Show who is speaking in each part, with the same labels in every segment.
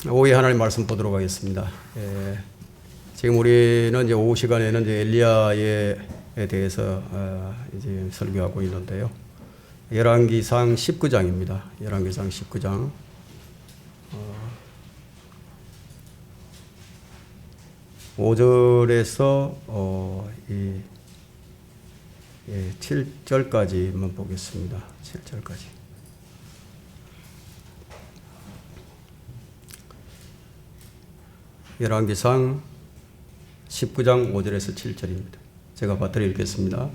Speaker 1: 오후에 하나님 말씀 보도록 하겠습니다. 지금 우리는 이제 오후 시간에는 이제 엘리야에 대해서 이제 설교하고 있는데요. 열왕기상 19장입니다. 열왕기상 19장 5절에서 7절까지만 보겠습니다. 7절까지. 열왕기상 19장 5절에서 7절입니다. 제가 받들어 읽겠습니다.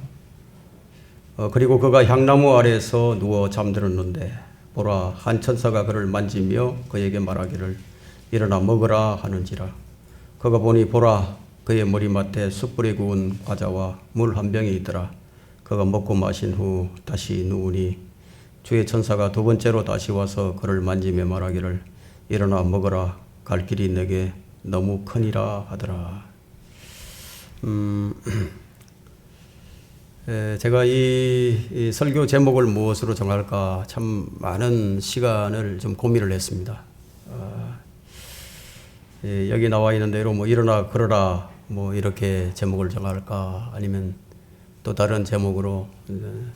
Speaker 1: 그리고 그가 향나무 아래에서 누워 잠들었는데 보라, 한 천사가 그를 만지며 그에게 말하기를 일어나 먹으라 하는지라. 그가 보니 보라, 그의 머리맡에 숯불에 구운 과자와 물 한 병이 있더라. 그가 먹고 마신 후 다시 누우니 주의 천사가 두 번째로 다시 와서 그를 만지며 말하기를 일어나 먹으라. 갈 길이 내게 너무 크니라 하더라. 제가 이 설교 제목을 무엇으로 정할까 참 많은 시간을 좀 고민을 했습니다. 여기 나와 있는 대로 뭐 일어나 걸어라 뭐 이렇게 제목을 정할까, 아니면 또 다른 제목으로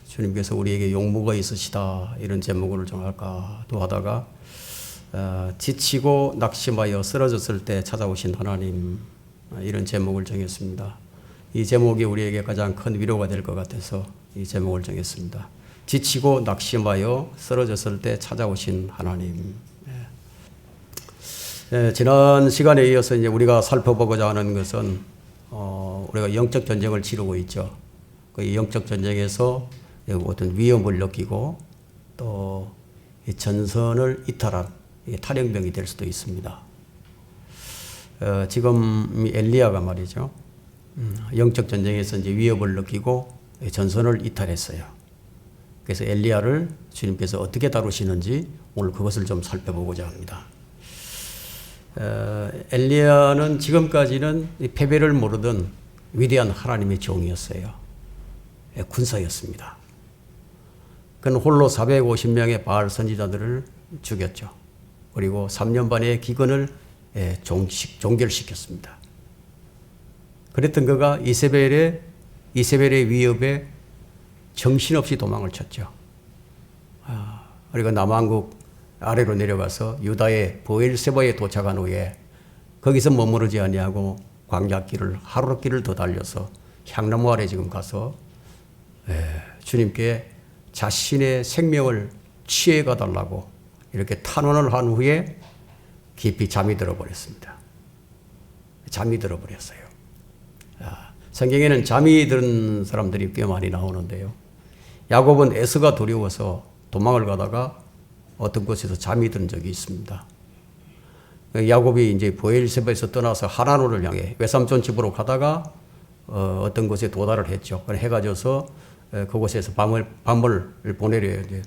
Speaker 1: 주님께서 우리에게 용모가 있으시다 이런 제목을 정할까 또 하다가 지치고 낙심하여 쓰러졌을 때 찾아오신 하나님, 이런 제목을 정했습니다. 이 제목이 우리에게 가장 큰 위로가 될 것 같아서 이 제목을 정했습니다. 지치고 낙심하여 쓰러졌을 때 찾아오신 하나님. 지난 시간에 이어서 이제 우리가 살펴보고자 하는 것은 우리가 영적 전쟁을 치르고 있죠. 그 영적 전쟁에서 어떤 위험을 느끼고 또 전선을 이탈한 탈영병이 될 수도 있습니다. 지금 엘리야가 말이죠. 영적 전쟁에서 이제 위협을 느끼고 전선을 이탈했어요. 그래서 엘리야를 주님께서 어떻게 다루시는지 오늘 그것을 좀 살펴보고자 합니다. 엘리야는 지금까지는 패배를 모르던 위대한 하나님의 종이었어요. 군사였습니다. 그는 홀로 450명의 바알 선지자들을 죽였죠. 그리고 3년 반의 기근을 종결시켰습니다. 그랬던 그가 이세벨의 위협에 정신없이 도망을 쳤죠. 그리고 남왕국 아래로 내려가서 유다의 브엘세바에 도착한 후에 거기서 머무르지 아니하고 광야길을 하루길을 더 달려서 향나무 아래 지금 가서 주님께 자신의 생명을 취해가 달라고 이렇게 탄원을 한 후에 깊이 잠이 들어버렸습니다. 잠이 들어버렸어요. 성경에는 잠이 든 사람들이 꽤 많이 나오는데요. 야곱은 에서가 두려워서 도망을 가다가 어떤 곳에서 잠이 든 적이 있습니다. 야곱이 이제 브엘세바에서 떠나서 하란으로 향해 외삼촌 집으로 가다가 어떤 곳에 도달을 했죠. 해가 져서 그곳에서 밤을 보내려 이제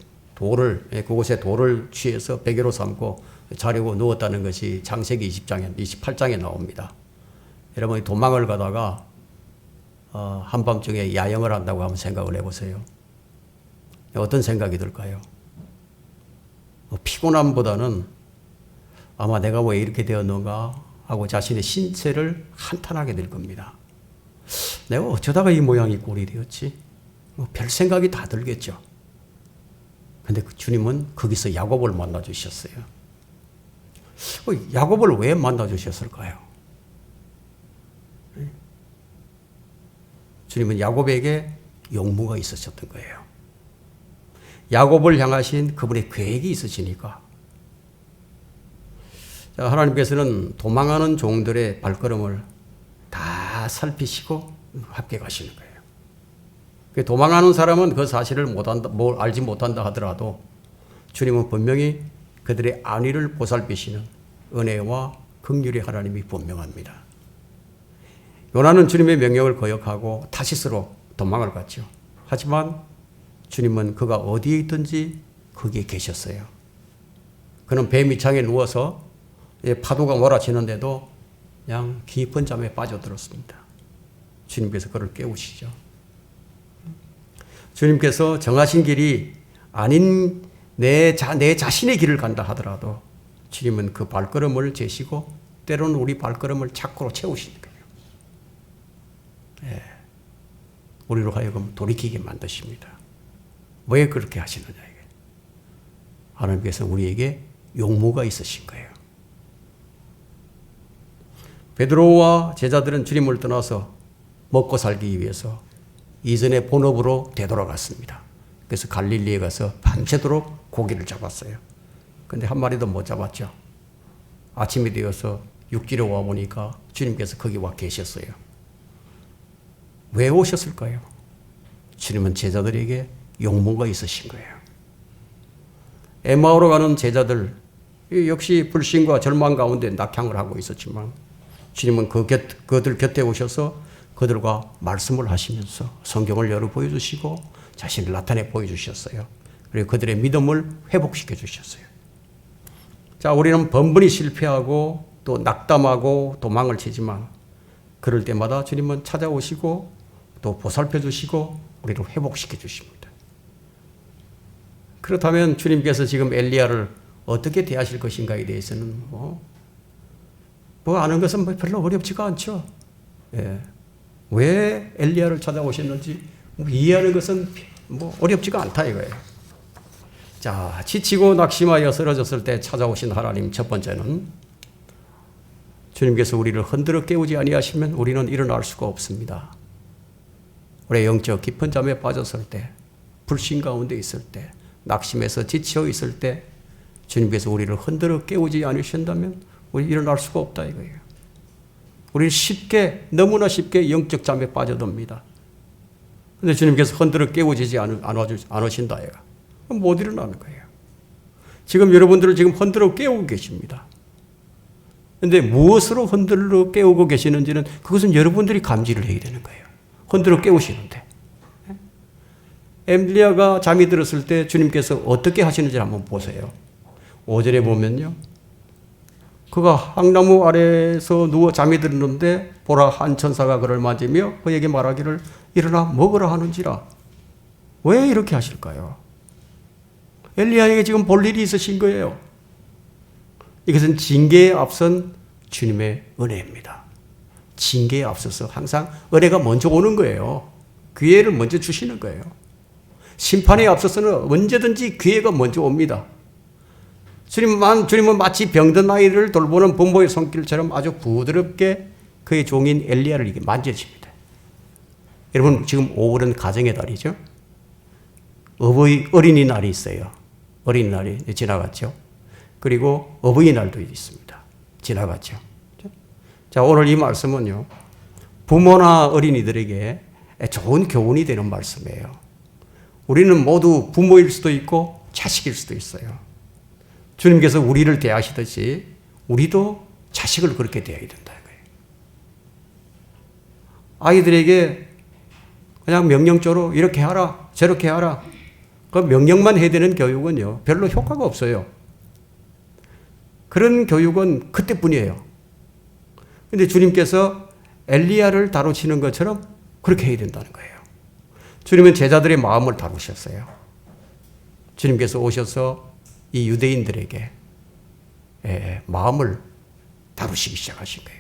Speaker 1: 그곳에 돌을 취해서 베개로 삼고 자려고 누웠다는 것이 창세기 28장에 나옵니다. 여러분이 도망을 가다가 한밤중에 야영을 한다고 한번 생각을 해보세요. 어떤 생각이 들까요? 피곤함보다는 아마 내가 왜 이렇게 되었는가 하고 자신의 신체를 한탄하게 될 겁니다. 내가 어쩌다가 이 모양이 꼴이 되었지? 별 생각이 다 들겠죠. 근데 그 주님은 거기서 야곱을 만나 주셨어요. 야곱을 왜 만나 주셨을까요? 주님은 야곱에게 용무가 있으셨던 거예요. 야곱을 향하신 그분의 계획이 있으시니까. 하나님께서는 도망하는 종들의 발걸음을 다 살피시고 함께 가시는 거예요. 도망하는 사람은 그 사실을 알지 못한다 하더라도 주님은 분명히 그들의 안위를 보살피시는 은혜와 긍휼의 하나님이 분명합니다. 요나는 주님의 명령을 거역하고 타시스로 도망을 갔죠. 하지만 주님은 그가 어디에 있든지 거기에 계셨어요. 그는 배 밑창에 누워서 파도가 몰아치는데도 그냥 깊은 잠에 빠져들었습니다. 주님께서 그를 깨우시죠. 주님께서 정하신 길이 아닌 내 자신의 길을 간다 하더라도 주님은 그 발걸음을 재시고 때로는 우리 발걸음을 착고로 채우시는 거예요. 예. 우리로 하여금 돌이키게 만드십니다. 왜 그렇게 하시느냐 이게. 하나님께서 우리에게 용모가 있으신 거예요. 베드로와 제자들은 주님을 떠나서 먹고 살기 위해서 이전의 본업으로 되돌아갔습니다. 그래서 갈릴리에 가서 밤새도록 고기를 잡았어요. 근데 한 마리도 못 잡았죠. 아침이 되어서 육지로 와보니까 주님께서 거기 와 계셨어요. 왜 오셨을까요? 주님은 제자들에게 용모가 있으신 거예요. 엠마오로 가는 제자들 역시 불신과 절망 가운데 낙향을 하고 있었지만 주님은 그들 곁에 오셔서 그들과 말씀을 하시면서 성경을 열어 보여주시고 자신을 나타내 보여주셨어요. 그리고 그들의 믿음을 회복시켜 주셨어요. 자, 우리는 번번이 실패하고 또 낙담하고 도망을 치지만 그럴 때마다 주님은 찾아오시고 또 보살펴 주시고 우리를 회복시켜 주십니다. 그렇다면 주님께서 지금 엘리야를 어떻게 대하실 것인가에 대해서는 뭐 아는 것은 별로 어렵지가 않죠. 예. 왜 엘리야를 찾아오셨는지 이해하는 것은 어렵지가 않다 이거예요. 자, 지치고 낙심하여 쓰러졌을 때 찾아오신 하나님 첫 번째는 주님께서 우리를 흔들어 깨우지 아니하시면 우리는 일어날 수가 없습니다. 우리의 영적 깊은 잠에 빠졌을 때, 불신 가운데 있을 때, 낙심해서 지쳐 있을 때 주님께서 우리를 흔들어 깨우지 않으신다면 우리 일어날 수가 없다 이거예요. 우리는 너무나 쉽게 영적 잠에 빠져듭니다. 그런데 주님께서 흔들어 깨우지 않으신다 이거. 못 일어나는 거예요. 지금 여러분들을 지금 흔들어 깨우고 계십니다. 그런데 무엇으로 흔들어 깨우고 계시는지는 그것은 여러분들이 감지를 해야 되는 거예요. 흔들어 깨우시는데. 엘리야가 잠이 들었을 때 주님께서 어떻게 하시는지 한번 보세요. 5절에 보면요. 그가 향나무 아래에서 누워 잠이 들었는데 보라 한 천사가 그를 맞으며 그에게 말하기를 일어나 먹으라 하는지라. 왜 이렇게 하실까요? 엘리야에게 지금 볼 일이 있으신 거예요. 이것은 징계에 앞선 주님의 은혜입니다. 징계에 앞서서 항상 은혜가 먼저 오는 거예요. 기회를 먼저 주시는 거예요. 심판에 앞서서는 언제든지 기회가 먼저 옵니다. 주님은 마치 병든 아이를 돌보는 부모의 손길처럼 아주 부드럽게 그의 종인 엘리야를 이렇게 만져줍니다. 여러분 지금 5월은 가정의 달이죠. 어린이날이 있어요. 어린이날이 지나갔죠. 그리고 어버이날도 있습니다. 지나갔죠. 자, 오늘 이 말씀은요. 부모나 어린이들에게 좋은 교훈이 되는 말씀이에요. 우리는 모두 부모일 수도 있고 자식일 수도 있어요. 주님께서 우리를 대하시듯이 우리도 자식을 그렇게 대해야 된다. 아이들에게 그냥 명령적으로 이렇게 하라, 저렇게 하라. 그 명령만 해야 되는 교육은요, 별로 효과가 없어요. 그런 교육은 그때뿐이에요. 그런데 주님께서 엘리야를 다루시는 것처럼 그렇게 해야 된다는 거예요. 주님은 제자들의 마음을 다루셨어요. 주님께서 오셔서 이 유대인들에게 마음을 다루시기 시작하신 거예요.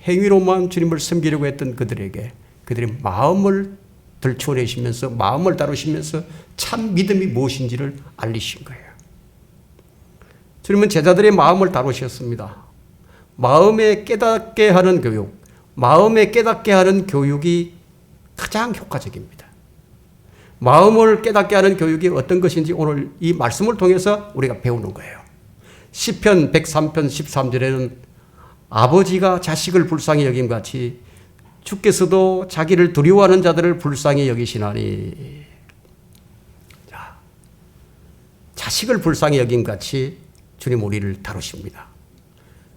Speaker 1: 행위로만 주님을 섬기려고 했던 그들에게 그들의 마음을 들춰내시면서 마음을 다루시면서 참 믿음이 무엇인지를 알리신 거예요. 주님은 제자들의 마음을 다루셨습니다. 마음에 깨닫게 하는 교육, 마음에 깨닫게 하는 교육이 가장 효과적입니다. 마음을 깨닫게 하는 교육이 어떤 것인지 오늘 이 말씀을 통해서 우리가 배우는 거예요. 시편 103편 13절에는 아버지가 자식을 불쌍히 여김같이 주께서도 자기를 두려워하는 자들을 불쌍히 여기시나니. 자, 자식을 불쌍히 여김같이 주님 우리를 다루십니다.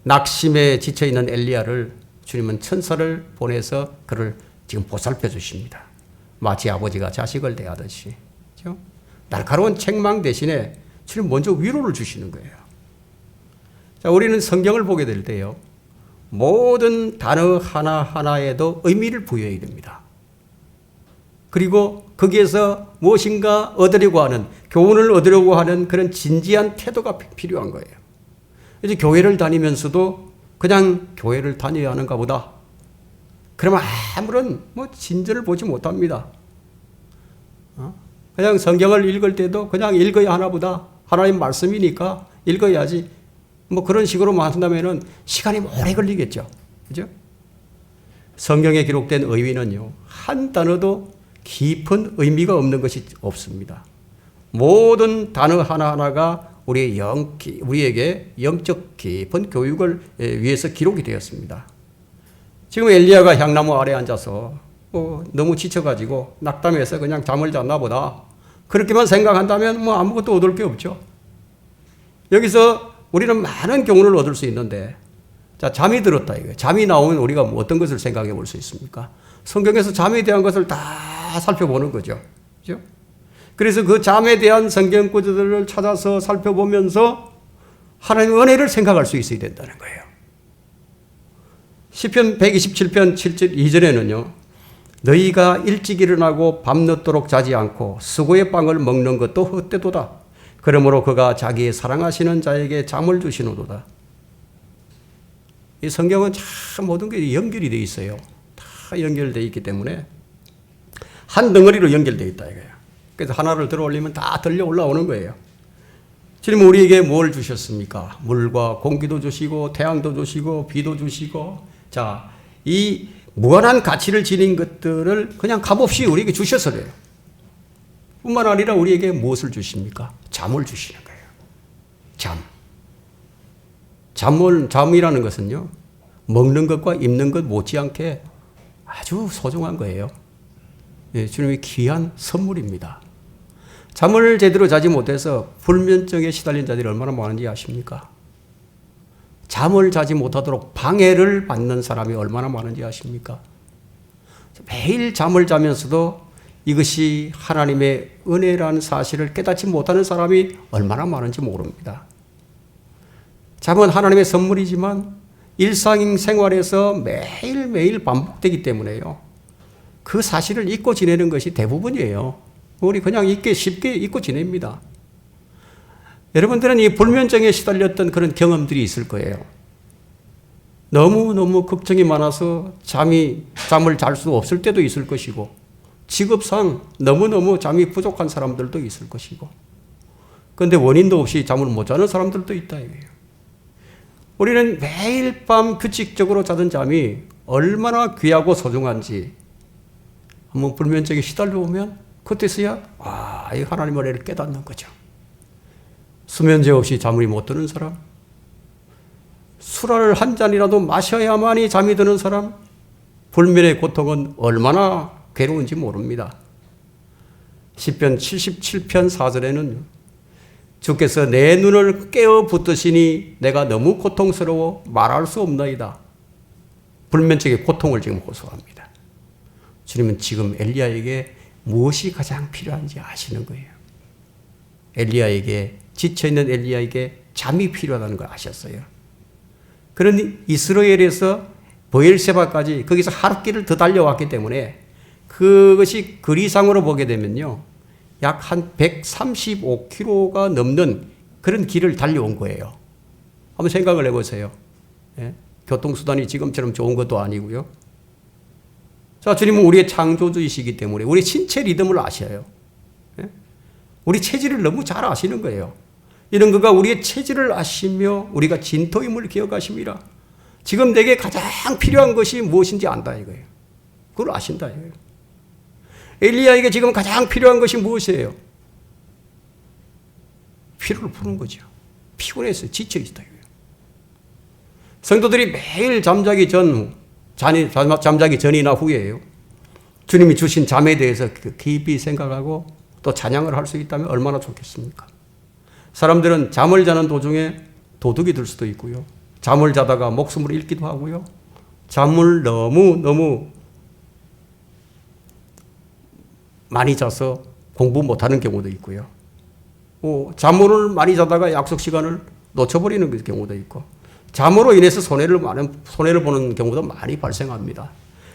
Speaker 1: 낙심에 지쳐있는 엘리야를 주님은 천사를 보내서 그를 지금 보살펴 주십니다. 마치 아버지가 자식을 대하듯이. 그렇죠? 날카로운 책망 대신에 주님 먼저 위로를 주시는 거예요. 자, 우리는 성경을 보게 될 때요. 모든 단어 하나하나에도 의미를 부여해야 됩니다. 그리고 거기에서 무엇인가 얻으려고 하는, 교훈을 얻으려고 하는 그런 진지한 태도가 필요한 거예요. 이제 교회를 다니면서도 그냥 교회를 다녀야 하는가 보다. 그러면 아무런 진전을 보지 못합니다. 그냥 성경을 읽을 때도 그냥 읽어야 하나 보다. 하나님 말씀이니까 읽어야지. 그런 식으로만 한다면은 시간이 오래 걸리겠죠. 그죠? 성경에 기록된 의미는요, 한 단어도 깊은 의미가 없는 것이 없습니다. 모든 단어 하나하나가 우리에게 영적 깊은 교육을 위해서 기록이 되었습니다. 지금 엘리야가 향나무 아래 앉아서 너무 지쳐가지고 낙담해서 그냥 잠을 잤나 보다. 그렇게만 생각한다면 아무것도 얻을 게 없죠. 여기서 우리는 많은 교훈을 얻을 수 있는데, 자, 잠이 들었다 이거예요. 잠이 나오면 우리가 어떤 것을 생각해 볼 수 있습니까? 성경에서 잠에 대한 것을 다 살펴보는 거죠. 그죠? 그래서 그 잠에 대한 성경 구절들을 찾아서 살펴보면서 하나님의 은혜를 생각할 수 있어야 된다는 거예요. 시편 127편 7절 2절에는요. 너희가 일찍 일어나고 밤늦도록 자지 않고 수고의 빵을 먹는 것도 헛되도다. 그러므로 그가 자기의 사랑하시는 자에게 잠을 주시노도다. 이 성경은 참 모든 게 연결이 되어 있어요. 다 연결되어 있기 때문에 한 덩어리로 연결되어 있다 이거예요. 그래서 하나를 들어 올리면 다 들려 올라오는 거예요. 주님은 우리에게 뭘 주셨습니까? 물과 공기도 주시고 태양도 주시고 비도 주시고, 자, 이 무한한 가치를 지닌 것들을 그냥 값없이 우리에게 주셔서 그래요. 뿐만 아니라 우리에게 무엇을 주십니까? 잠을 주시는 거예요. 잠이라는 것은요, 먹는 것과 입는 것 못지않게 아주 소중한 거예요. 예, 주님의 귀한 선물입니다. 잠을 제대로 자지 못해서 불면증에 시달린 자들이 얼마나 많은지 아십니까? 잠을 자지 못하도록 방해를 받는 사람이 얼마나 많은지 아십니까? 매일 잠을 자면서도 이것이 하나님의 은혜라는 사실을 깨닫지 못하는 사람이 얼마나 많은지 모릅니다. 잠은 하나님의 선물이지만 일상생활에서 매일매일 반복되기 때문에요. 그 사실을 잊고 지내는 것이 대부분이에요. 우리 그냥 쉽게 잊고 지냅니다. 여러분들은 이 불면증에 시달렸던 그런 경험들이 있을 거예요. 너무너무 걱정이 많아서 잠을 잘 수 없을 때도 있을 것이고, 직업상 너무너무 잠이 부족한 사람들도 있을 것이고, 그런데 원인도 없이 잠을 못 자는 사람들도 있다 이거예요. 우리는 매일 밤 규칙적으로 자던 잠이 얼마나 귀하고 소중한지 한번 불면증에 시달려 보면 그때서야 이 하나님의 은혜를 깨닫는 거죠. 수면제 없이 잠을 못 드는 사람, 술을 한 잔이라도 마셔야만이 잠이 드는 사람, 불면의 고통은 얼마나 괴로운지 모릅니다. 시편 77편 4절에는 주께서 내 눈을 깨어 붙드시니 내가 너무 고통스러워 말할 수 없나이다. 불면증의 고통을 지금 호소합니다. 주님은 지금 엘리야에게 무엇이 가장 필요한지 아시는 거예요. 지쳐있는 엘리야에게 잠이 필요하다는 걸 아셨어요. 그러니 이스라엘에서 브엘세바까지 거기서 하룻길을 더 달려왔기 때문에 그것이 거리상으로 보게 되면요, 약 한 135km가 넘는 그런 길을 달려온 거예요. 한번 생각을 해보세요. 예? 교통수단이 지금처럼 좋은 것도 아니고요. 자, 주님은 우리의 창조주이시기 때문에 우리 신체 리듬을 아셔요. 예? 우리 체질을 너무 잘 아시는 거예요. 이런 그가 우리의 체질을 아시며 우리가 진토임을 기억하심이라. 지금 내게 가장 필요한 것이 무엇인지 안다 이거예요. 그걸 아신다 이거예요. 엘리야에게 지금 가장 필요한 것이 무엇이에요? 피로를 푸는 거죠. 피곤해서 지쳐있다 이거예요. 성도들이 매일 잠자기 전이나 후에요, 주님이 주신 잠에 대해서 깊이 생각하고 또 찬양을 할 수 있다면 얼마나 좋겠습니까? 사람들은 잠을 자는 도중에 도둑이 들 수도 있고요, 잠을 자다가 목숨을 잃기도 하고요, 잠을 너무 많이 자서 공부 못하는 경우도 있고요, 잠을 많이 자다가 약속 시간을 놓쳐버리는 경우도 있고, 잠으로 인해서 손해를 보는 경우도 많이 발생합니다.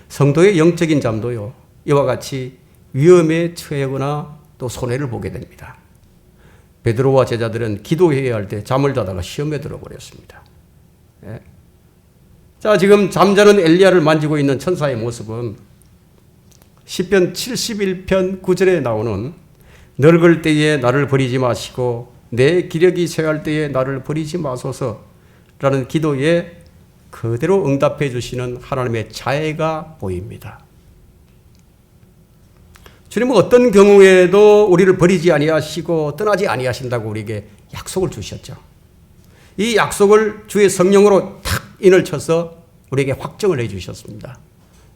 Speaker 1: 성도의 영적인 잠도요, 이와 같이 위험에 처하거나 또 손해를 보게 됩니다. 베드로와 제자들은 기도해야 할 때 잠을 자다가 시험에 들어버렸습니다. 예. 자, 지금 잠자는 엘리야를 만지고 있는 천사의 모습은 시편 71편 9절에 나오는 늙을 때에 나를 버리지 마시고 내 기력이 쇠할 때에 나를 버리지 마소서라는 기도에 그대로 응답해 주시는 하나님의 자애가 보입니다. 주님은 어떤 경우에도 우리를 버리지 아니하시고 떠나지 아니하신다고 우리에게 약속을 주셨죠. 이 약속을 주의 성령으로 탁 인을 쳐서 우리에게 확정을 해 주셨습니다.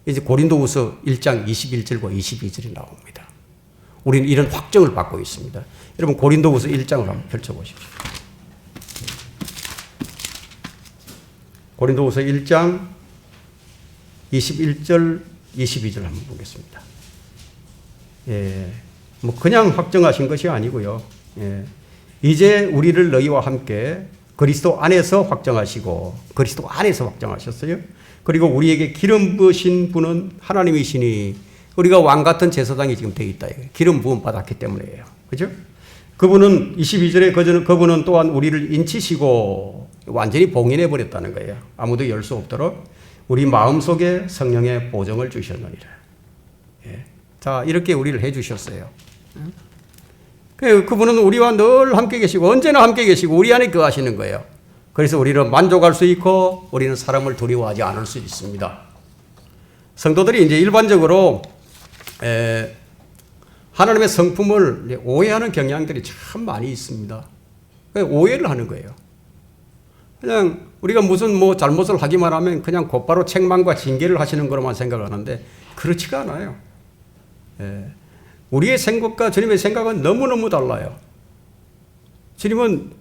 Speaker 1: 이제 고린도후서 1장 21절과 22절이 나옵니다. 우리는 이런 확정을 받고 있습니다. 여러분 고린도후서 1장을 한번 펼쳐보십시오. 고린도후서 1장 21절 22절 한번 보겠습니다. 예, 뭐 그냥 확정하신 것이 아니고요. 예, 이제 우리를 너희와 함께 그리스도 안에서 확정하시고 그리스도 안에서 확정하셨어요. 그리고 우리에게 기름 부으신 분은 하나님이시니 우리가 왕 같은 제사장이 지금 되어 있다. 기름 부음 받았기 때문이에요. 그죠? 그분은 22절에 그분은 또한 우리를 인치시고 완전히 봉인해 버렸다는 거예요. 아무도 열 수 없도록 우리 마음속에 성령의 보정을 주셨느니라. 예. 자, 이렇게 우리를 해 주셨어요. 그분은 우리와 늘 함께 계시고 언제나 함께 계시고 우리 안에 거하시는 거예요. 그래서 우리는 만족할 수 있고 우리는 사람을 두려워하지 않을 수 있습니다. 성도들이 이제 일반적으로 하나님의 성품을 오해하는 경향들이 참 많이 있습니다. 오해를 하는 거예요. 그냥 우리가 무슨 뭐 잘못을 하기만 하면 그냥 곧바로 책망과 징계를 하시는 거로만 생각하는데 그렇지가 않아요. 우리의 생각과 주님의 생각은 너무너무 달라요. 주님은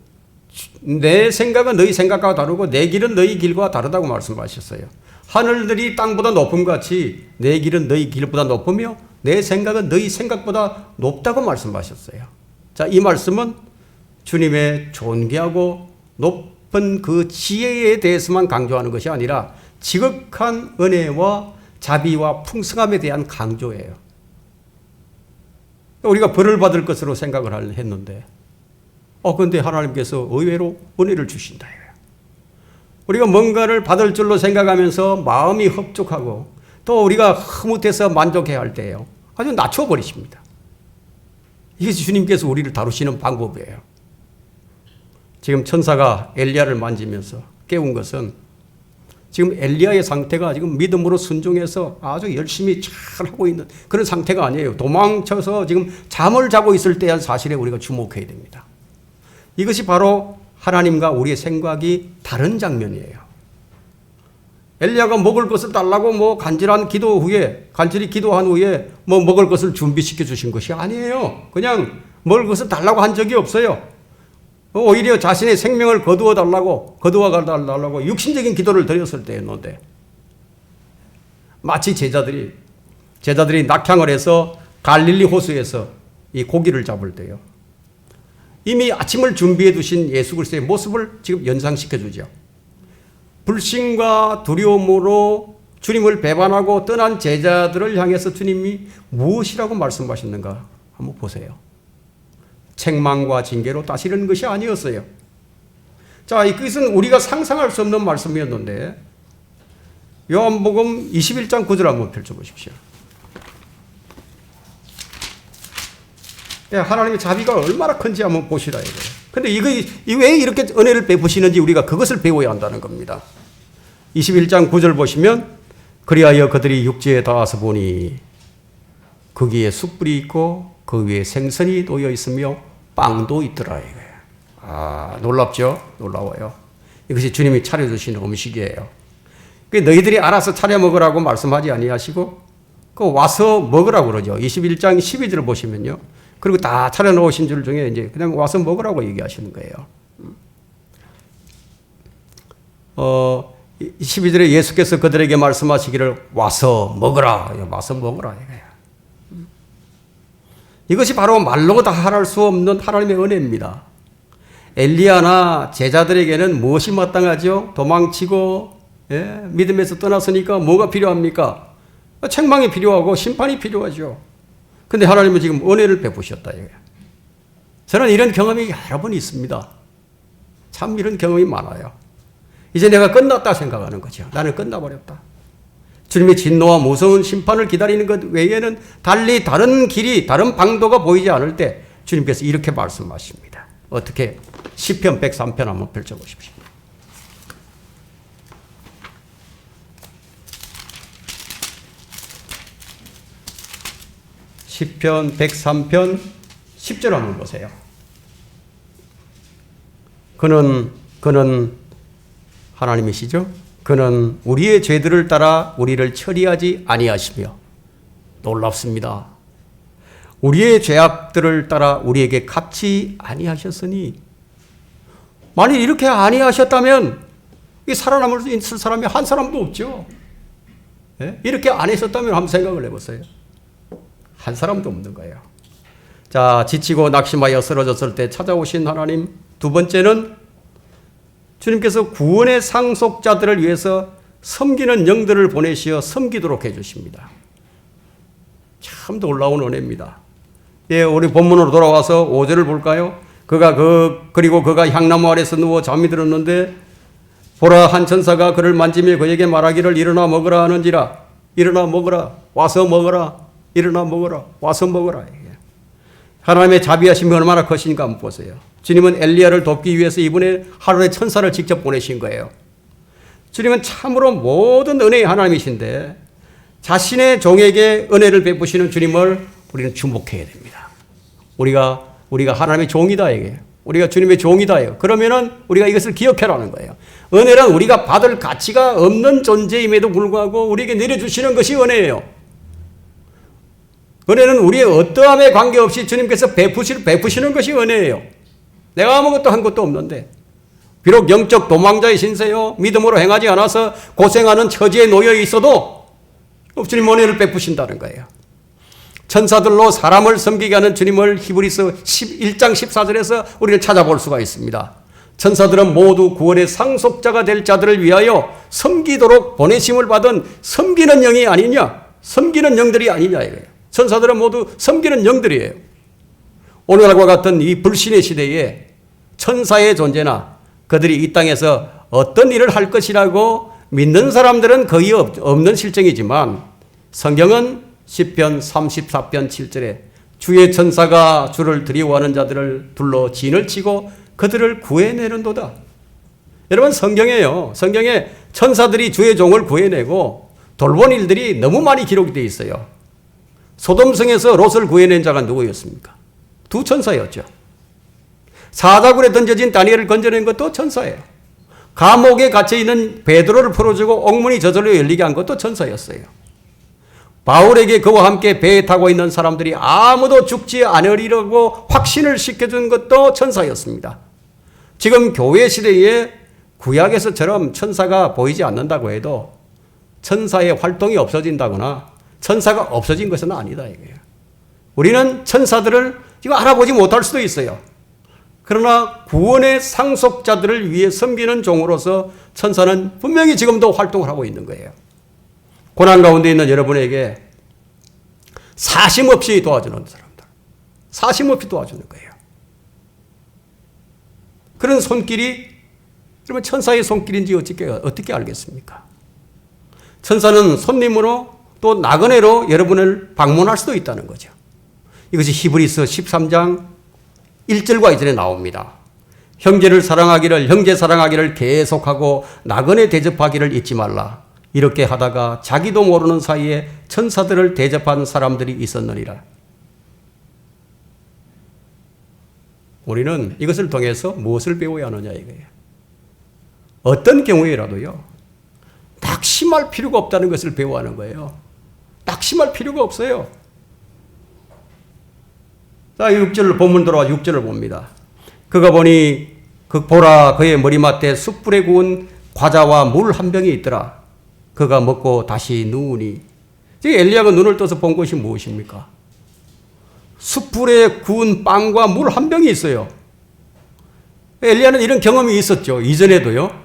Speaker 1: 내 생각은 너희 생각과 다르고 내 길은 너희 길과 다르다고 말씀하셨어요. 하늘들이 땅보다 높음 같이 내 길은 너희 길보다 높으며 내 생각은 너희 생각보다 높다고 말씀하셨어요. 자, 이 말씀은 주님의 존귀하고 높은 그 지혜에 대해서만 강조하는 것이 아니라 지극한 은혜와 자비와 풍성함에 대한 강조예요. 우리가 벌을 받을 것으로 생각을 했는데 그런데 하나님께서 의외로 은혜를 주신다. 우리가 뭔가를 받을 줄로 생각하면서 마음이 흡족하고 또 우리가 흐뭇해서 만족해야 할 때예요. 아주 낮춰버리십니다. 이게 주님께서 우리를 다루시는 방법이에요. 지금 천사가 엘리야를 만지면서 깨운 것은 지금 엘리야의 상태가 지금 믿음으로 순종해서 아주 열심히 잘 하고 있는 그런 상태가 아니에요. 도망쳐서 지금 잠을 자고 있을 때의 사실에 우리가 주목해야 됩니다. 이것이 바로 하나님과 우리의 생각이 다른 장면이에요. 엘리야가 먹을 것을 달라고 뭐 간절히 기도한 후에 뭐 먹을 것을 준비시켜 주신 것이 아니에요. 그냥 먹을 것을 달라고 한 적이 없어요. 오히려 자신의 생명을 거두어 달라고 육신적인 기도를 드렸을 때였는데 마치 제자들이 낙향을 해서 갈릴리 호수에서 이 고기를 잡을 때요. 이미 아침을 준비해 두신 예수 그리스도의 모습을 지금 연상시켜 주죠. 불신과 두려움으로 주님을 배반하고 떠난 제자들을 향해서 주님이 무엇이라고 말씀하셨는가 한번 보세요. 책망과 징계로 따시는 것이 아니었어요. 자, 이것은 우리가 상상할 수 없는 말씀이었는데 요한복음 21장 9절 한번 펼쳐보십시오. 하나님의 자비가 얼마나 큰지 한번 보시라 이거예요. 근데 이거 왜 이렇게 은혜를 베푸시는지 우리가 그것을 배워야 한다는 겁니다. 21장 9절 보시면 그리하여 그들이 육지에 닿아서 보니 거기에 숯불이 있고 그 위에 생선이 놓여 있으며 빵도 있더라 이거예요. 아, 놀랍죠? 놀라워요. 이것이 주님이 차려주신 음식이에요. 너희들이 알아서 차려 먹으라고 말씀하지 아니하시고 와서 먹으라고 그러죠. 21장 12절을 보시면요. 그리고 다 차려놓으신 줄 중에 이제 그냥 와서 먹으라고 얘기하시는 거예요. 12절에 예수께서 그들에게 말씀하시기를 와서 먹으라. 와서 먹으라. 이것이 바로 말로 다 할할 수 없는 하나님의 은혜입니다. 엘리야나 제자들에게는 무엇이 마땅하죠? 도망치고 믿음에서 떠났으니까 뭐가 필요합니까? 책망이 필요하고 심판이 필요하죠. 근데 하나님은 지금 은혜를 베푸셨다 이거예요. 저는 이런 경험이 여러 번 있습니다. 참 이런 경험이 많아요. 이제 내가 끝났다 생각하는 거죠. 나는 끝나버렸다. 주님의 진노와 무서운 심판을 기다리는 것 외에는 달리 다른 길이, 다른 방도가 보이지 않을 때 주님께서 이렇게 말씀하십니다. 어떻게? 시편 103편 한번 펼쳐보십시오. 시편 103편 10절 한번 보세요. 그는 하나님이시죠? 그는 우리의 죄들을 따라 우리를 처리하지 아니하시며 놀랍습니다. 우리의 죄악들을 따라 우리에게 갚지 아니하셨으니 만일 이렇게 아니하셨다면 이 살아남을 수 있을 사람이 한 사람도 없죠. 예? 이렇게 안 하셨다면 한번 생각을 해보세요. 한 사람도 없는 거예요. 자, 지치고 낙심하여 쓰러졌을 때 찾아오신 하나님. 두 번째는 주님께서 구원의 상속자들을 위해서 섬기는 영들을 보내시어 섬기도록 해주십니다. 참 놀라운 은혜입니다. 예, 우리 본문으로 돌아와서 5절을 볼까요? 그리고 그가 향나무 아래서 누워 잠이 들었는데 보라, 한 천사가 그를 만지며 그에게 말하기를 일어나 먹으라 하는지라. 일어나 먹으라. 와서 먹어라. 일어나 먹어라. 와서 먹어라. 하나님의 자비하심이 얼마나 크신가 한번 보세요. 주님은 엘리야를 돕기 위해서 이분의 하루의 천사를 직접 보내신 거예요. 주님은 참으로 모든 은혜의 하나님이신데 자신의 종에게 은혜를 베푸시는 주님을 우리는 주목해야 됩니다. 우리가 하나님의 종이다 이게. 우리가 주님의 종이다. 그러면은 우리가 이것을 기억해라는 거예요. 은혜는 우리가 받을 가치가 없는 존재임에도 불구하고 우리에게 내려주시는 것이 은혜예요. 은혜는 우리의 어떠함에 관계없이 주님께서 베푸시는 것이 은혜예요. 내가 아무것도 한 것도 없는데 비록 영적 도망자의 신세요, 믿음으로 행하지 않아서 고생하는 처지에 놓여 있어도 주님 은혜를 베푸신다는 거예요. 천사들로 사람을 섬기게 하는 주님을 히브리서 1장 14절에서 우리는 찾아볼 수가 있습니다. 천사들은 모두 구원의 상속자가 될 자들을 위하여 섬기도록 보내심을 받은 섬기는 영이 아니냐, 섬기는 영들이 아니냐 이거예요. 천사들은 모두 섬기는 영들이에요. 오늘과 같은 이 불신의 시대에 천사의 존재나 그들이 이 땅에서 어떤 일을 할 것이라고 믿는 사람들은 거의 없는 실정이지만 성경은 시편 34편 7절에 주의 천사가 주를 두려워하는 자들을 둘러 진을 치고 그들을 구해내는도다. 여러분 성경에요. 성경에 천사들이 주의 종을 구해내고 돌본 일들이 너무 많이 기록이 되어 있어요. 소돔성에서 롯을 구해낸 자가 누구였습니까? 두 천사였죠. 사자굴에 던져진 다니엘을 건져낸 것도 천사예요. 감옥에 갇혀있는 베드로를 풀어주고 옥문이 저절로 열리게 한 것도 천사였어요. 바울에게 그와 함께 배에 타고 있는 사람들이 아무도 죽지 않으리라고 확신을 시켜준 것도 천사였습니다. 지금 교회 시대에 구약에서처럼 천사가 보이지 않는다고 해도 천사의 활동이 없어진다거나 천사가 없어진 것은 아니다 이거예요. 우리는 천사들을 지금 알아보지 못할 수도 있어요. 그러나 구원의 상속자들을 위해 섬기는 종으로서 천사는 분명히 지금도 활동을 하고 있는 거예요. 고난 가운데 있는 여러분에게 사심없이 도와주는 사람들, 사심없이 도와주는 거예요. 그런 손길이 그러면 천사의 손길인지 어떻게 알겠습니까? 천사는 손님으로 또 나그네로 여러분을 방문할 수도 있다는 거죠. 이것이 히브리서 13장 1절과 이전에 나옵니다. 형제 사랑하기를 계속하고 나그네 대접하기를 잊지 말라. 이렇게 하다가 자기도 모르는 사이에 천사들을 대접한 사람들이 있었느니라. 우리는 이것을 통해서 무엇을 배워야 하느냐 이거예요. 어떤 경우에라도요, 낙심할 필요가 없다는 것을 배워야 하는 거예요. 낙심할 필요가 없어요. 자, 6절 본문 들어와 6절을 봅니다. 그가 보니 보라 그의 머리맡에 숯불에 구운 과자와 물 한 병이 있더라. 그가 먹고 다시 누우니. 지금 엘리야가 눈을 떠서 본 것이 무엇입니까? 숯불에 구운 빵과 물 한 병이 있어요. 엘리야는 이런 경험이 있었죠. 이전에도요.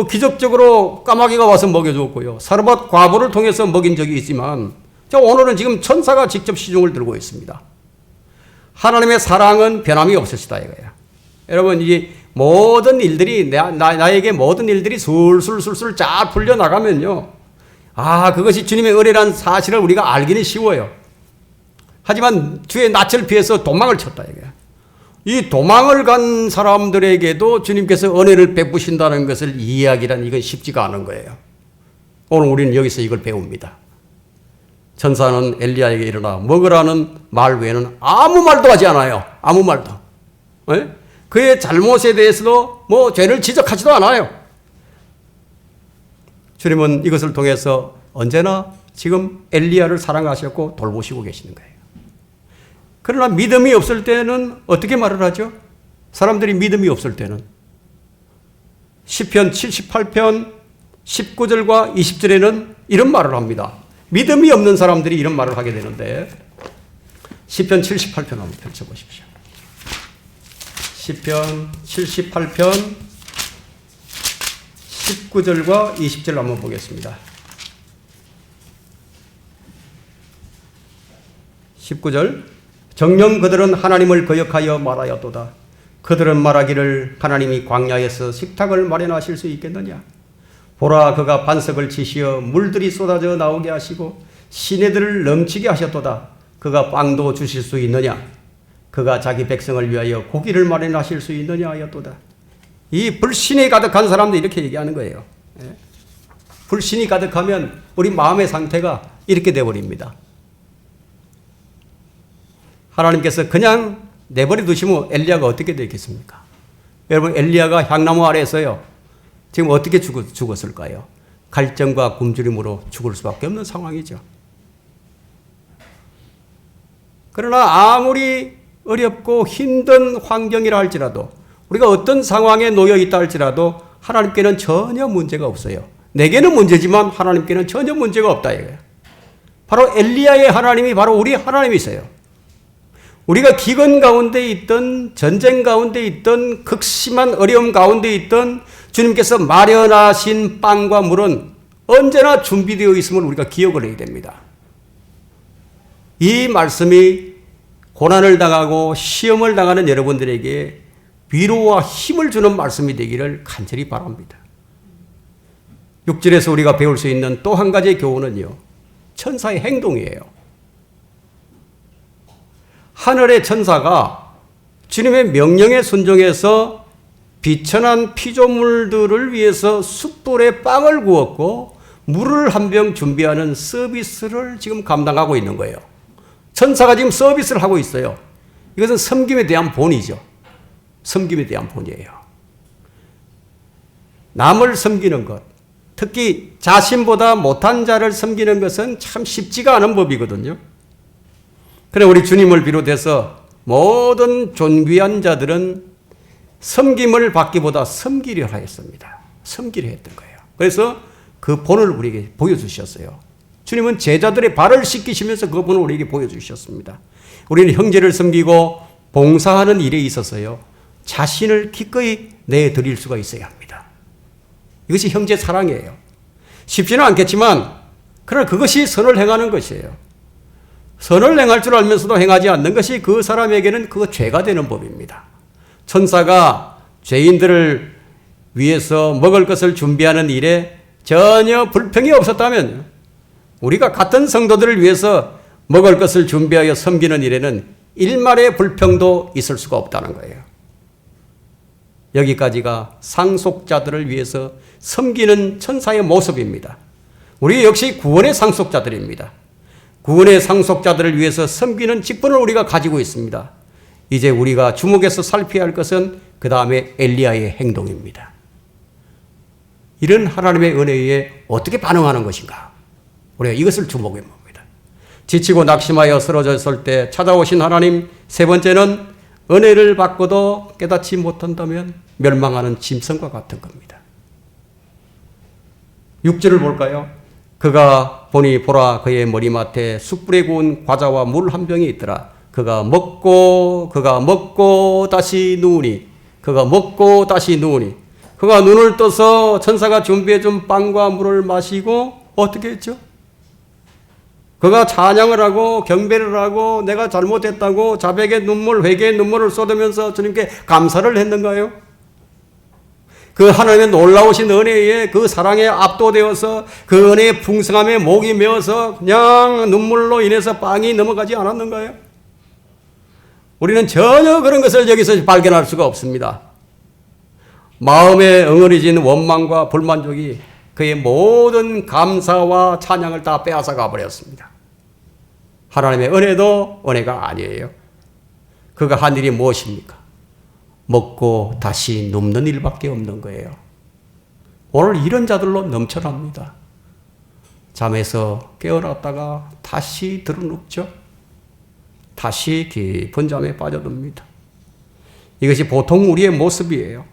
Speaker 1: 기적적으로 까마귀가 와서 먹여줬고요. 사르밧 과부를 통해서 먹인 적이 있지만 오늘은 지금 천사가 직접 시중을 들고 있습니다. 하나님의 사랑은 변함이 없으시다 이거예요. 여러분, 이 모든 일들이 나에게 모든 일들이 술술술술 잘 풀려 나가면요, 그것이 주님의 은혜라는 사실을 우리가 알기는 쉬워요. 하지만 주의 낯을 피해서 도망을 쳤다 이거예요. 이 도망을 간 사람들에게도 주님께서 은혜를 베푸신다는 것을 이해하기란 이건 쉽지가 않은 거예요. 오늘 우리는 여기서 이걸 배웁니다. 천사는 엘리야에게 일어나 먹으라는 말 외에는 아무 말도 하지 않아요. 아무 말도. 네? 그의 잘못에 대해서도 죄를 지적하지도 않아요. 주님은 이것을 통해서 언제나 지금 엘리야를 사랑하셨고 돌보시고 계시는 거예요. 그러나 믿음이 없을 때는 어떻게 말을 하죠? 사람들이 믿음이 없을 때는 시편 78편 19절과 20절에는 이런 말을 합니다. 믿음이 없는 사람들이 이런 말을 하게 되는데, 시편 78편 한번 펼쳐보십시오. 시편 78편 19절과 20절 한번 보겠습니다. 19절, 정녕 그들은 하나님을 거역하여 말하였도다. 그들은 말하기를 하나님이 광야에서 식탁을 마련하실 수 있겠느냐. 보라, 그가 반석을 치시어 물들이 쏟아져 나오게 하시고 시내들을 넘치게 하셨도다. 그가 빵도 주실 수 있느냐. 그가 자기 백성을 위하여 고기를 마련하실 수 있느냐 하였도다. 이 불신이 가득한 사람들이 이렇게 얘기하는 거예요. 불신이 가득하면 우리 마음의 상태가 이렇게 되어버립니다. 하나님께서 그냥 내버려 두시면 엘리야가 어떻게 되겠습니까? 여러분, 엘리야가 향나무 아래에서요, 지금 어떻게 죽었을까요? 갈증과 굶주림으로 죽을 수밖에 없는 상황이죠. 그러나 아무리 어렵고 힘든 환경이라 할지라도, 우리가 어떤 상황에 놓여 있다 할지라도 하나님께는 전혀 문제가 없어요. 내게는 문제지만 하나님께는 전혀 문제가 없다 이거예요. 바로 엘리야의 하나님이 바로 우리 하나님이세요. 우리가 기근 가운데 있던, 전쟁 가운데 있던, 극심한 어려움 가운데 있던 주님께서 마련하신 빵과 물은 언제나 준비되어 있음을 우리가 기억을 해야 됩니다. 이 말씀이 고난을 당하고 시험을 당하는 여러분들에게 위로와 힘을 주는 말씀이 되기를 간절히 바랍니다. 6절에서 우리가 배울 수 있는 또 한 가지의 교훈은요, 천사의 행동이에요. 하늘의 천사가 주님의 명령에 순종해서 비천한 피조물들을 위해서 숯불에 빵을 구웠고 물을 한 병 준비하는 서비스를 지금 감당하고 있는 거예요. 천사가 지금 서비스를 하고 있어요. 이것은 섬김에 대한 본이죠. 섬김에 대한 본이에요. 남을 섬기는 것, 특히 자신보다 못한 자를 섬기는 것은 참 쉽지가 않은 법이거든요. 그래, 우리 주님을 비롯해서 모든 존귀한 자들은 섬김을 받기보다 섬기려 하였습니다. 섬기려 했던 거예요. 그래서 그 본을 우리에게 보여주셨어요. 주님은 제자들의 발을 씻기시면서 그 본을 우리에게 보여주셨습니다. 우리는 형제를 섬기고 봉사하는 일에 있어서요, 자신을 기꺼이 내드릴 수가 있어야 합니다. 이것이 형제 사랑이에요. 쉽지는 않겠지만, 그러나 그것이 선을 행하는 것이에요. 선을 행할 줄 알면서도 행하지 않는 것이 그 사람에게는 그거 죄가 되는 법입니다. 천사가 죄인들을 위해서 먹을 것을 준비하는 일에 전혀 불평이 없었다면, 우리가 같은 성도들을 위해서 먹을 것을 준비하여 섬기는 일에는 일말의 불평도 있을 수가 없다는 거예요. 여기까지가 상속자들을 위해서 섬기는 천사의 모습입니다. 우리 역시 구원의 상속자들입니다. 구원의 상속자들을 위해서 섬기는 직분을 우리가 가지고 있습니다. 이제 우리가 주목해서 살펴야 할 것은 그 다음에 엘리야의 행동입니다. 이런 하나님의 은혜에 어떻게 반응하는 것인가? 우리가 이것을 주목해 봅니다. 지치고 낙심하여 쓰러졌을 때 찾아오신 하나님, 세 번째는 은혜를 받고도 깨닫지 못한다면 멸망하는 짐승과 같은 겁니다. 6절을 볼까요? 그가 보니 보라, 그의 머리맡에 숯불에 구운 과자와 물 한 병이 있더라. 그가 먹고 다시 누우니, 그가 눈을 떠서 천사가 준비해 준 빵과 물을 마시고 어떻게 했죠? 그가 찬양을 하고 경배를 하고 내가 잘못했다고 자백의 눈물, 회개의 눈물을 쏟으면서 주님께 감사를 했는가요? 그 하나님의 놀라우신 은혜에 그 사랑에 압도되어서 그 은혜의 풍성함에 목이 메어서 그냥 눈물로 인해서 빵이 넘어가지 않았는가요? 우리는 전혀 그런 것을 여기서 발견할 수가 없습니다. 마음에 응어리진 원망과 불만족이 그의 모든 감사와 찬양을 다 빼앗아 가버렸습니다. 하나님의 은혜도 은혜가 아니에요. 그가 한 일이 무엇입니까? 먹고 다시 눕는 일밖에 없는 거예요. 오늘 이런 자들로 넘쳐납니다. 잠에서 깨어났다가 다시 들어눕죠. 다시 깊은 잠에 빠져듭니다. 이것이 보통 우리의 모습이에요.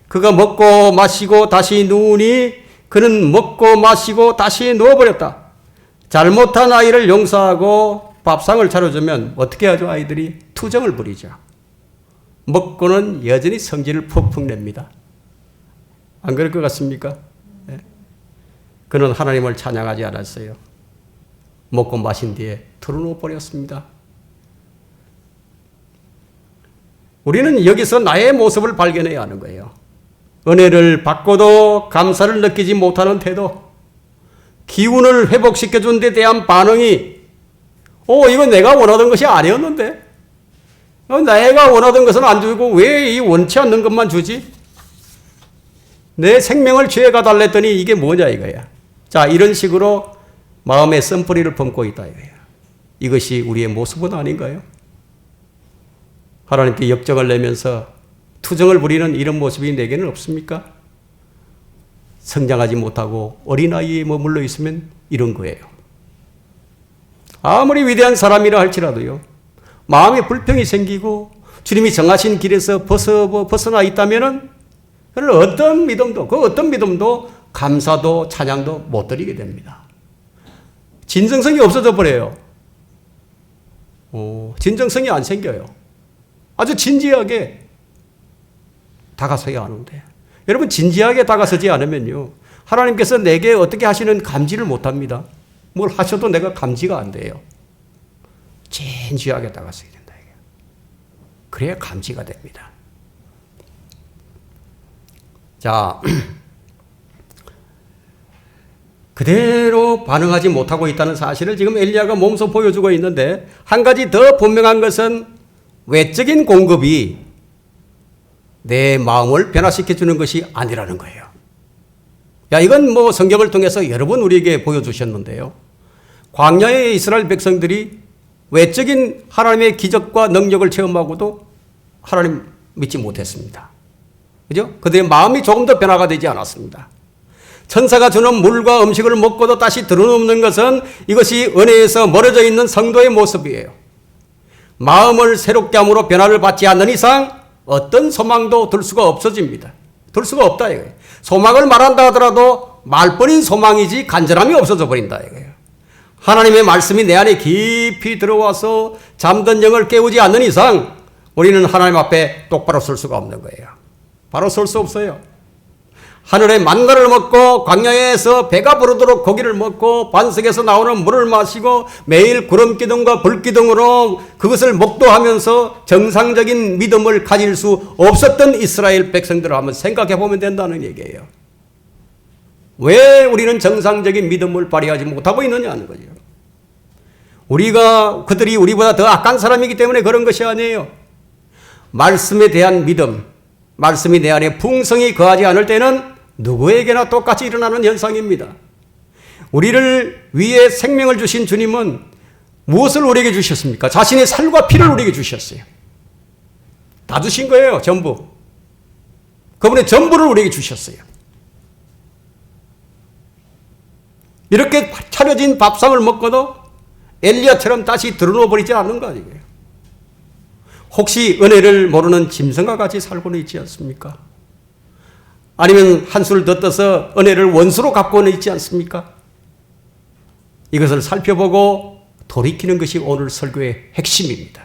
Speaker 1: 그가 먹고 마시고 다시 누우니 그는 먹고 마시고 다시 누워버렸다. 잘못한 아이를 용서하고 밥상을 차려주면 어떻게 하죠? 아이들이 투정을 부리죠. 먹고는 여전히 성질을 푹푹 냅니다. 안 그럴 것 같습니까? 네. 그는 하나님을 찬양하지 않았어요. 먹고 마신 뒤에 털어놓아 버렸습니다. 우리는 여기서 나의 모습을 발견해야 하는 거예요. 은혜를 받고도 감사를 느끼지 못하는 태도, 기운을 회복시켜준 데 대한 반응이 이건 내가 원하던 것이 아니었는데 내가 원하던 것은 안 주고 왜 이 원치 않는 것만 주지? 내 생명을 죄가 달랬더니 이게 뭐냐 이거야. 자, 이런 식으로 마음의 쓴뿌리를 품고 있다 이거야. 이것이 우리의 모습은 아닌가요? 하나님께 역정을 내면서 투정을 부리는 이런 모습이 내게는 없습니까? 성장하지 못하고 어린아이에 머물러 있으면 이런 거예요. 아무리 위대한 사람이라 할지라도요, 마음에 불평이 생기고 주님이 정하신 길에서 벗어나 있다면은 어떤 믿음도 감사도 찬양도 못 드리게 됩니다. 진정성이 없어져 버려요. 진정성이 안 생겨요. 아주 진지하게 다가서야 하는데, 여러분 진지하게 다가서지 않으면요, 하나님께서 내게 어떻게 하시는 감지를 못합니다. 뭘 하셔도 내가 감지가 안 돼요. 진지하게 다가서야 된다. 그래야 감지가 됩니다. 자, 그대로 반응하지 못하고 있다는 사실을 지금 엘리야가 몸소 보여주고 있는데, 한 가지 더 분명한 것은 외적인 공급이 내 마음을 변화시켜주는 것이 아니라는 거예요. 이건 성경을 통해서 여러 번 우리에게 보여주셨는데요. 광야의 이스라엘 백성들이 외적인 하나님의 기적과 능력을 체험하고도 하나님 믿지 못했습니다. 그죠? 그들의 마음이 조금 더 변화가 되지 않았습니다. 천사가 주는 물과 음식을 먹고도 다시 들어눕는 것은 이것이 은혜에서 멀어져 있는 성도의 모습이에요. 마음을 새롭게 함으로 변화를 받지 않는 이상 어떤 소망도 들 수가 없어집니다. 들 수가 없다 이거예요. 소망을 말한다 하더라도 말뿐인 소망이지 간절함이 없어져 버린다 이거예요. 하나님의 말씀이 내 안에 깊이 들어와서 잠든 영을 깨우지 않는 이상 우리는 하나님 앞에 똑바로 설 수가 없는 거예요. 바로 설 수 없어요. 하늘의 만나를 먹고 광야에서 배가 부르도록 고기를 먹고 반석에서 나오는 물을 마시고 매일 구름 기둥과 불 기둥으로 그것을 목도하면서 정상적인 믿음을 가질 수 없었던 이스라엘 백성들을 한번 생각해 보면 된다는 얘기예요. 왜 우리는 정상적인 믿음을 발휘하지 못하고 있느냐는 거죠. 그들이 우리보다 더 악한 사람이기 때문에 그런 것이 아니에요. 말씀에 대한 믿음, 말씀이 내 안에 풍성히 거하지 않을 때는 누구에게나 똑같이 일어나는 현상입니다. 우리를 위해 생명을 주신 주님은 무엇을 우리에게 주셨습니까? 자신의 살과 피를 우리에게 주셨어요. 다 주신 거예요, 전부. 그분의 전부를 우리에게 주셨어요. 이렇게 차려진 밥상을 먹고도 엘리야처럼 다시 드러누워 버리지 않는 거 아니에요. 혹시 은혜를 모르는 짐승과 같이 살고는 있지 않습니까? 아니면 한술 더 떠서 은혜를 원수로 갖고는 있지 않습니까? 이것을 살펴보고 돌이키는 것이 오늘 설교의 핵심입니다.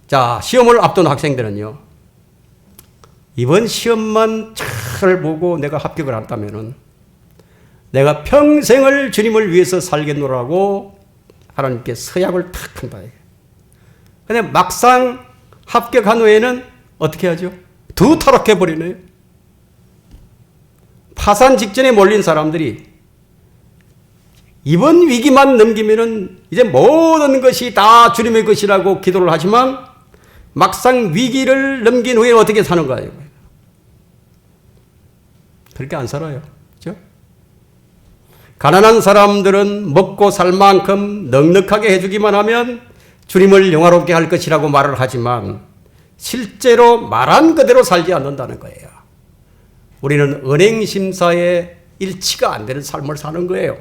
Speaker 1: 자, 시험을 앞둔 학생들은요, 이번 시험만 잘 보고 내가 합격을 한다면은 내가 평생을 주님을 위해서 살겠노라고 하나님께 서약을 탁 한다. 근데 막상 합격한 후에는 어떻게 하죠? 더 타락해버리네요. 파산 직전에 몰린 사람들이 이번 위기만 넘기면은 이제 모든 것이 다 주님의 것이라고 기도를 하지만 막상 위기를 넘긴 후에 어떻게 사는가요? 그렇게 안 살아요. 그렇죠? 가난한 사람들은 먹고 살 만큼 넉넉하게 해주기만 하면 주님을 영화롭게 할 것이라고 말을 하지만 실제로 말한 그대로 살지 않는다는 거예요. 우리는 은행심사에 일치가 안 되는 삶을 사는 거예요.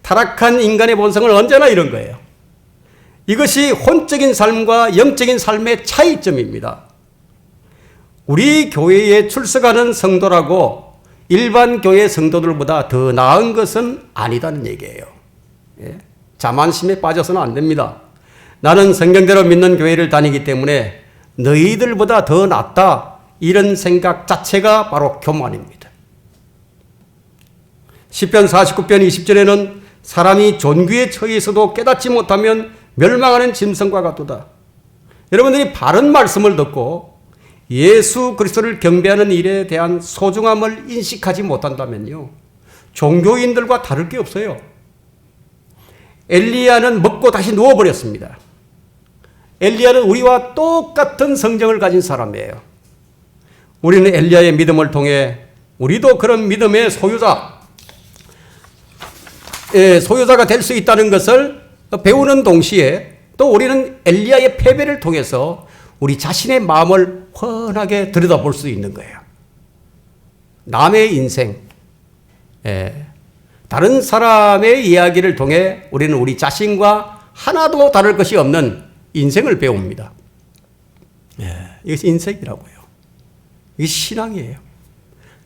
Speaker 1: 타락한 인간의 본성은 언제나 이런 거예요. 이것이 혼적인 삶과 영적인 삶의 차이점입니다. 우리 교회에 출석하는 성도라고 일반 교회 성도들보다 더 나은 것은 아니다는 얘기예요. 예? 자만심에 빠져서는 안 됩니다. 나는 성경대로 믿는 교회를 다니기 때문에 너희들보다 더 낫다, 이런 생각 자체가 바로 교만입니다. 시편 49편 20절에는 사람이 존귀에 처해 있어도 깨닫지 못하면 멸망하는 짐승과 같도다. 여러분들이 바른 말씀을 듣고 예수 그리스도를 경배하는 일에 대한 소중함을 인식하지 못한다면요, 종교인들과 다를 게 없어요. 엘리야는 먹고 다시 누워버렸습니다. 엘리야는 우리와 똑같은 성정을 가진 사람이에요. 우리는 엘리야의 믿음을 통해 우리도 그런 믿음의 소유자가 될 수 있다는 것을 배우는 동시에 또 우리는 엘리야의 패배를 통해서 우리 자신의 마음을 훤하게 들여다볼 수 있는 거예요. 남의 인생, 다른 사람의 이야기를 통해 우리는 우리 자신과 하나도 다를 것이 없는 인생을 배웁니다. 이것이 인생이라고요. 이게 신앙이에요.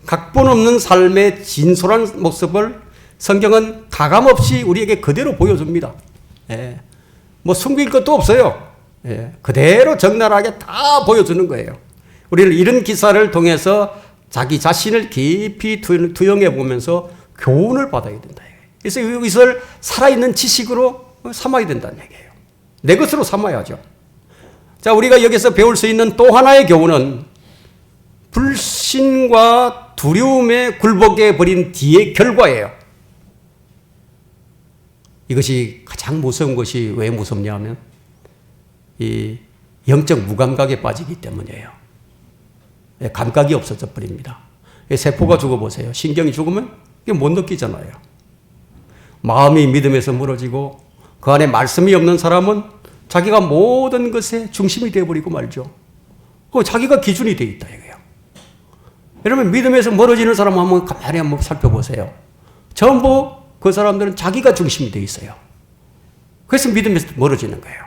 Speaker 1: 각본 없는 삶의 진솔한 모습을 성경은 가감없이 우리에게 그대로 보여줍니다. 뭐 숨길 것도 없어요. 그대로 적나라하게 다 보여주는 거예요. 우리는 이런 기사를 통해서 자기 자신을 깊이 투영해 보면서 교훈을 받아야 된다. 그래서 이것을 살아있는 지식으로 삼아야 된다는 얘기예요. 내 것으로 삼아야죠. 자, 우리가 여기서 배울 수 있는 또 하나의 교훈은 불신과 두려움에 굴복해 버린 뒤의 결과예요. 이것이 가장 무서운 것이 왜 무섭냐 면 이 영적 무감각에 빠지기 때문이에요. 감각이 없어져 버립니다. 세포가 죽어보세요. 신경이 죽으면 이게 못 느끼잖아요. 마음이 믿음에서 멀어지고 그 안에 말씀이 없는 사람은 자기가 모든 것에 중심이 되어버리고 말죠. 자기가 기준이 되어 있다 이거예요. 여러분, 믿음에서 멀어지는 사람 한번 가만히 한번 살펴보세요. 전부 그 사람들은 자기가 중심이 되어 있어요. 그래서 믿음에서 멀어지는 거예요.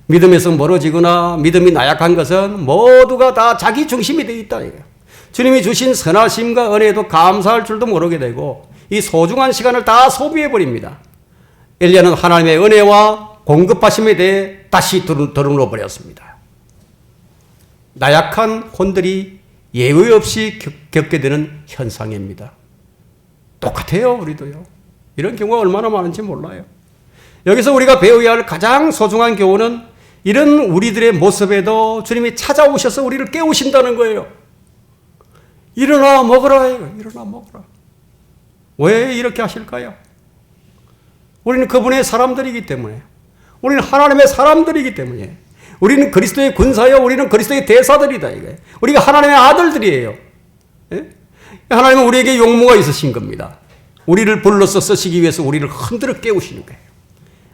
Speaker 1: 믿음에서 멀어지거나 믿음이 나약한 것은 모두가 다 자기 중심이 되어 있다 이거예요. 주님이 주신 선하심과 은혜에도 감사할 줄도 모르게 되고 이 소중한 시간을 다 소비해버립니다. 엘리야는 하나님의 은혜와 공급하심에 대해 다시 더듬어 버렸습니다. 나약한 혼들이 예외 없이 겪게 되는 현상입니다. 똑같아요, 우리도요. 이런 경우가 얼마나 많은지 몰라요. 여기서 우리가 배워야 할 가장 소중한 교훈은 이런 우리들의 모습에도 주님이 찾아오셔서 우리를 깨우신다는 거예요. 일어나 먹으라. 일어나 먹으라. 왜 이렇게 하실까요? 우리는 그분의 사람들이기 때문에, 우리는 하나님의 사람들이기 때문에, 우리는 그리스도의 군사요, 우리는 그리스도의 대사들이다. 이게 우리가 하나님의 아들들이에요. 예? 하나님은 우리에게 용무가 있으신 겁니다. 우리를 불러서 쓰시기 위해서 우리를 흔들어 깨우시는 거예요.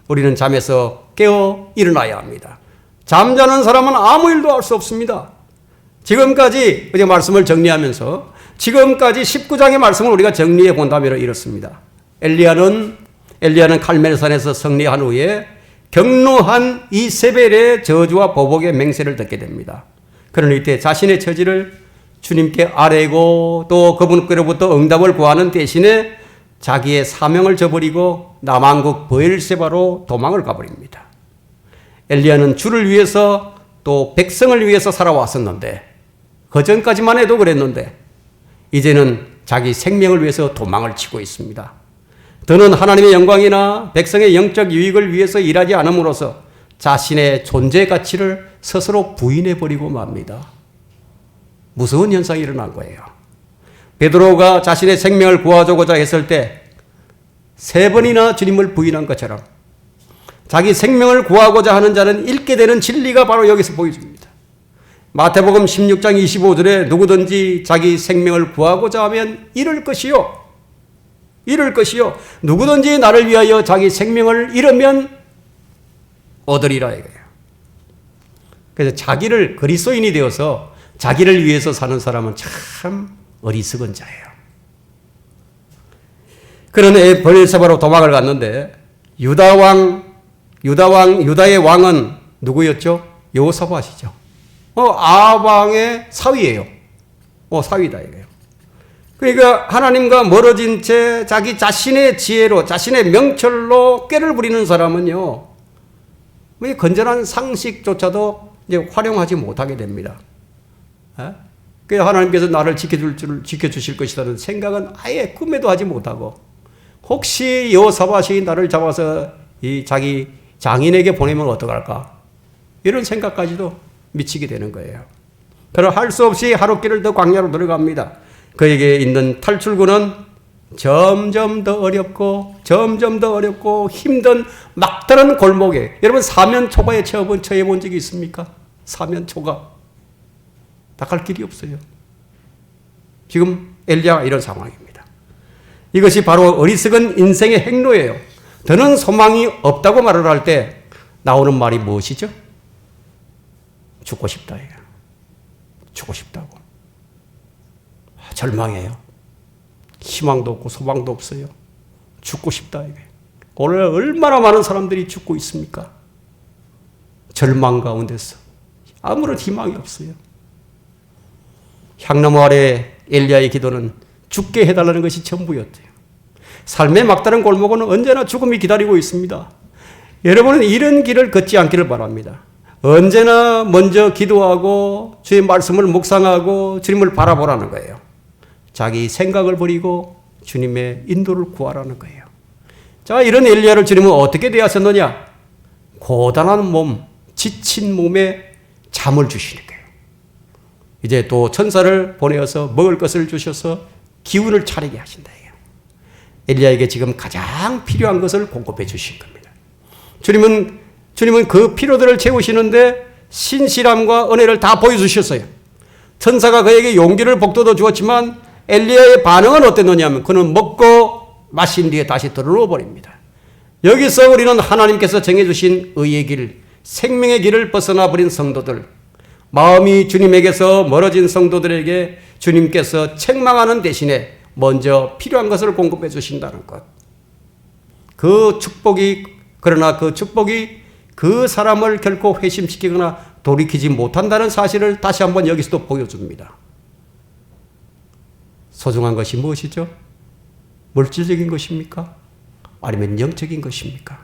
Speaker 1: 우리는 잠에서 깨어 일어나야 합니다. 잠자는 사람은 아무 일도 할 수 없습니다. 지금까지 어제 말씀을 정리하면서 지금까지 19장의 말씀을 우리가 정리해 본다면 이렇습니다. 엘리야는 칼멜산에서 승리한 후에 격노한 이세벨의 저주와 보복의 맹세를 듣게 됩니다. 그러나 이때 자신의 처지를 주님께 아뢰고 또 그분께로부터 응답을 구하는 대신에 자기의 사명을 저버리고 남왕국 브엘세바로 도망을 가버립니다. 엘리야는 주를 위해서 또 백성을 위해서 살아왔었는데, 그전까지만 해도 그랬는데 이제는 자기 생명을 위해서 도망을 치고 있습니다. 더는 하나님의 영광이나 백성의 영적 유익을 위해서 일하지 않음으로써 자신의 존재 가치를 스스로 부인해버리고 맙니다. 무서운 현상이 일어난 거예요. 베드로가 자신의 생명을 구하고자 했을 때 3번이나 주님을 부인한 것처럼 자기 생명을 구하고자 하는 자는 잃게 되는 진리가 바로 여기서 보여줍니다. 마태복음 16장 25절에 누구든지 자기 생명을 구하고자 하면 잃을 것이요. 누구든지 나를 위하여 자기 생명을 잃으면 얻으리라 이거예요. 그래서 자기를 그리스도인이 되어서 자기를 위해서 사는 사람은 참 어리석은 자예요. 그런 브엘세바로 도망을 갔는데 유다의 왕은 누구였죠? 여호사밧이죠. 아방의 사위예요. 사위다 이거예요. 그러니까 하나님과 멀어진 채 자기 자신의 지혜로 자신의 명철로 꾀를 부리는 사람은요, 건전한 상식조차도 이제 활용하지 못하게 됩니다. 그래서 하나님께서 나를 지켜주실 것이라는 생각은 아예 꿈에도 하지 못하고, 혹시 여호사밧이 나를 잡아서 이 자기 장인에게 보내면 어떡할까? 이런 생각까지도 미치게 되는 거예요. 그러나 할 수 없이 하루길을 더 광야로 들어갑니다. 그에게 있는 탈출구는 점점 더 어렵고 힘든 막다른 골목에, 여러분 사면초가에 처해 본 적이 있습니까? 사면초가. 나갈 길이 없어요. 지금 엘리야가 이런 상황입니다. 이것이 바로 어리석은 인생의 행로예요. 더는 소망이 없다고 말을 할 때 나오는 말이 무엇이죠? 죽고 싶다. 죽고 싶다고. 절망해요. 희망도 없고 소망도 없어요. 죽고 싶다. 오늘 얼마나 많은 사람들이 죽고 있습니까? 절망 가운데서 아무런 희망이 없어요. 향나무 아래 엘리야의 기도는 죽게 해달라는 것이 전부였대요. 삶의 막다른 골목은 언제나 죽음이 기다리고 있습니다. 여러분은 이런 길을 걷지 않기를 바랍니다. 언제나 먼저 기도하고 주의 말씀을 묵상하고 주님을 바라보라는 거예요. 자기 생각을 버리고 주님의 인도를 구하라는 거예요. 자, 이런 엘리야를 주님은 어떻게 대하셨느냐? 고단한 몸, 지친 몸에 잠을 주시는 거예요. 이제 또 천사를 보내어서 먹을 것을 주셔서 기운을 차리게 하신다. 엘리야에게 지금 가장 필요한 것을 공급해 주신 겁니다. 주님은 그 필요들을 채우시는데 신실함과 은혜를 다 보여주셨어요. 천사가 그에게 용기를 북돋워 주었지만 엘리야의 반응은 어땠느냐 하면 그는 먹고 마신 뒤에 다시 들어누워 버립니다. 여기서 우리는 하나님께서 정해주신 의의 길, 생명의 길을 벗어나 버린 성도들, 마음이 주님에게서 멀어진 성도들에게 주님께서 책망하는 대신에 먼저 필요한 것을 공급해 주신다는 것. 그러나 그 축복이 그 사람을 결코 회심시키거나 돌이키지 못한다는 사실을 다시 한번 여기서도 보여줍니다. 소중한 것이 무엇이죠? 물질적인 것입니까? 아니면 영적인 것입니까?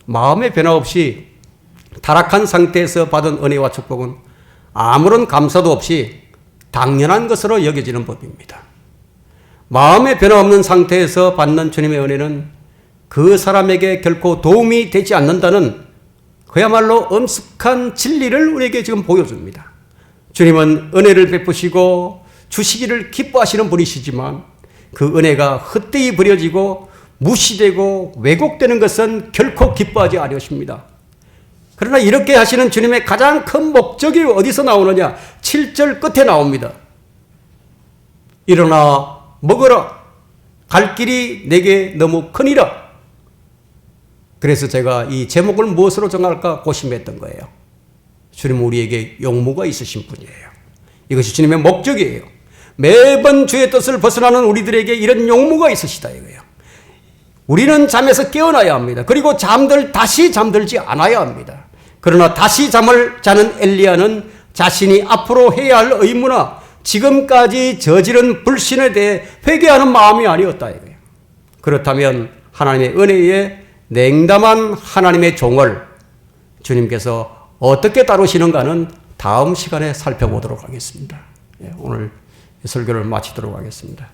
Speaker 1: 마음의 변화 없이 타락한 상태에서 받은 은혜와 축복은 아무런 감사도 없이 당연한 것으로 여겨지는 법입니다. 마음의 변화 없는 상태에서 받는 주님의 은혜는 그 사람에게 결코 도움이 되지 않는다는 그야말로 엄숙한 진리를 우리에게 지금 보여줍니다. 주님은 은혜를 베푸시고 주시기를 기뻐하시는 분이시지만 그 은혜가 헛되이 버려지고 무시되고 왜곡되는 것은 결코 기뻐하지 않으십니다. 그러나 이렇게 하시는 주님의 가장 큰 목적이 어디서 나오느냐? 7절 끝에 나옵니다. 일어나 먹어라. 갈 길이 내게 너무 크니라. 그래서 제가 이 제목을 무엇으로 정할까 고심했던 거예요. 주님은 우리에게 용무가 있으신 분이에요. 이것이 주님의 목적이에요. 매번 주의 뜻을 벗어나는 우리들에게 이런 용무가 있으시다 이거예요. 우리는 잠에서 깨어나야 합니다. 그리고 다시 잠들지 않아야 합니다. 그러나 다시 잠을 자는 엘리야는 자신이 앞으로 해야 할 의무나 지금까지 저지른 불신에 대해 회개하는 마음이 아니었다 이거예요. 그렇다면 하나님의 은혜에 냉담한 하나님의 종을 주님께서 어떻게 다루시는가는 다음 시간에 살펴보도록 하겠습니다. 오늘 설교를 마치도록 하겠습니다.